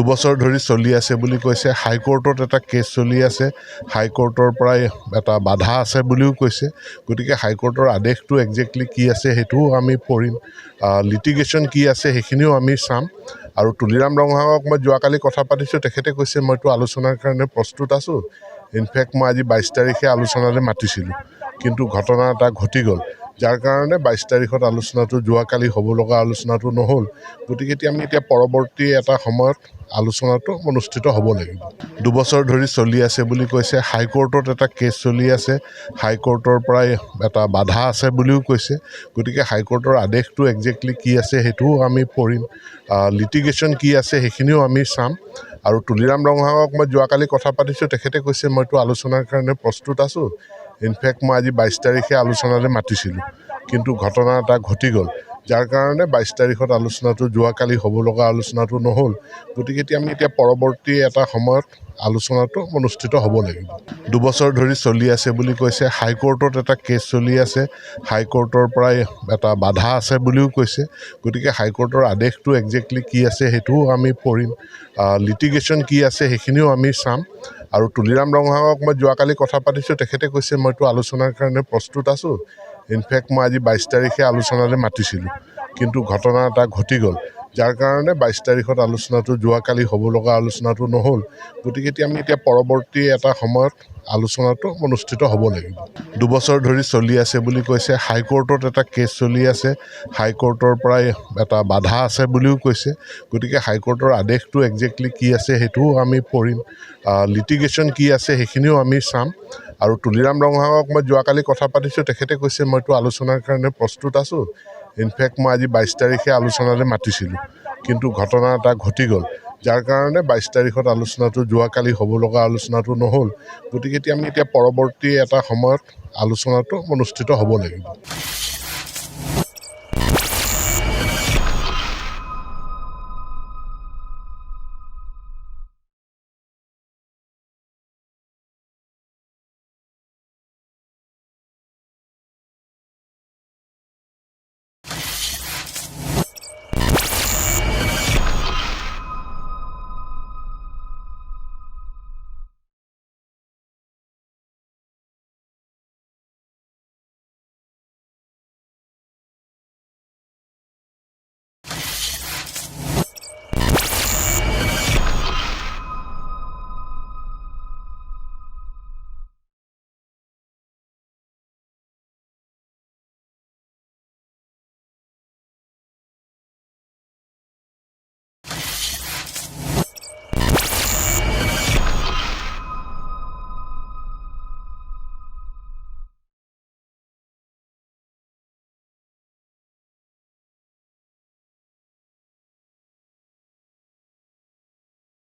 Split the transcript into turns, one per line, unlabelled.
দুবছৰ ধৰি চলি আছে বুলি কৈছে। হাইকোৰ্টত এটা কেছ চলি আছে, হাইকোৰ্টৰ পৰাই এটা বাধা আছে বুলিও কৈছে। গতিকে হাইকোৰ্টৰ আদেশটো একজেক্টলি কি আছে সেইটোও আমি পঢ়িম, লিটিগেশ্যন কি আছে সেইখিনিও আমি চাম। আৰু তুলিৰাম ৰঙাক মই যোৱাকালি কথা পাতিছোঁ, তেখেতে কৈছে মইতো আলোচনাৰ কাৰণে প্ৰস্তুত আছোঁ। ইনফেক্ট মই আজি 22 তাৰিখে আলোচনালৈ মাতিছিলোঁ, কিন্তু ঘটনা এটা ঘটি গ'ল, যাৰ কাৰণে 22 তাৰিখত আলোচনাটো যোৱাকালি হ'ব লগা আলোচনাটো নহ'ল। গতিকে আমি এতিয়া পৰৱৰ্তী এটা সময়ত আলোচনাটো অনুষ্ঠিত হ'ব লাগিব। দুবছৰ ধৰি চলি আছে বুলি কৈছে। হাইকোৰ্টত এটা কেছ চলি আছে, হাইকোৰ্টৰ পৰাই এটা বাধা আছে বুলিও কৈছে। গতিকে হাইকোৰ্টৰ আদেশটো একজেক্টলি কি আছে সেইটোও আমি পঢ়িম, লিটিগেশ্যন কি আছে সেইখিনিও আমি চাম। আৰু তুলিৰাম ৰঙাক মই যোৱাকালি কথা পাতিছোঁ, তেখেতে কৈছে মইতো আলোচনাৰ কাৰণে প্ৰস্তুত আছোঁ। ইনফেক্ট মই আজি 22 তাৰিখে আলোচনালৈ মাতিছিলোঁ, কিন্তু ঘটনা এটা ঘটি গ'ল, যাৰ কাৰণে 22 তাৰিখত আলোচনাটো যোৱাকালি হ'ব লগা আলোচনাটো নহ'ল। গতিকে আমি এতিয়া পৰৱৰ্তী এটা সময়ত আলোচনাটো অনুষ্ঠিত হ'ব লাগিব। দুবছৰ ধৰি চলি আছে বুলি কৈছে। হাইকোৰ্টত এটা কেছ চলি আছে, হাইকোৰ্টৰ পৰাই এটা বাধা আছে বুলিও কৈছে। গতিকে হাইকোৰ্টৰ আদেশটো একজেক্টলি কি আছে সেইটোও আমি পঢ়িম, লিটিগেশ্যন কি আছে সেইখিনিও আমি চাম। আৰু তুলিৰাম ৰঙাক মই যোৱাকালি কথা পাতিছোঁ, তেখেতে কৈছে মইতো আলোচনাৰ কাৰণে প্ৰস্তুত আছোঁ। ইনফেক্ট মই আজি 22 তাৰিখে আলোচনালৈ মাতিছিলোঁ, কিন্তু ঘটনা এটা ঘটি গ'ল, যাৰ কাৰণে 22 তাৰিখত আলোচনাটো যোৱাকালি হ'ব লগা আলোচনাটো নহ'ল। গতিকে আমি এতিয়া পৰৱৰ্তী এটা সময়ত আলোচনাটো অনুষ্ঠিত হ'ব লাগিব। দুবছৰ ধৰি চলি আছে বুলি কৈছে। হাইকোৰ্টত এটা কেছ চলি আছে, হাইকোৰ্টৰ পৰাই এটা বাধা আছে বুলিও কৈছে। গতিকে হাইকোৰ্টৰ আদেশটো একজেক্টলি কি আছে সেইটোও আমি পঢ়িম, লিটিগেশ্যন কি আছে সেইখিনিও আমি চাম। আৰু তুলিৰাম ৰঙাক মই যোৱাকালি কথা পাতিছোঁ, তেখেতে কৈছে মইতো আলোচনাৰ কাৰণে প্ৰস্তুত আছোঁ। ইনফেক্ট মই আজি 22 তাৰিখে আলোচনালৈ মাতিছিলোঁ, কিন্তু ঘটনা এটা ঘটি গ'ল, যাৰ কাৰণে 22 তাৰিখত আলোচনাটো যোৱাকালি হ'ব লগা আলোচনাটো নহ'ল। গতিকে আমি এতিয়া পৰৱৰ্তী এটা সময়ত আলোচনাটো অনুষ্ঠিত হ'ব লাগিব।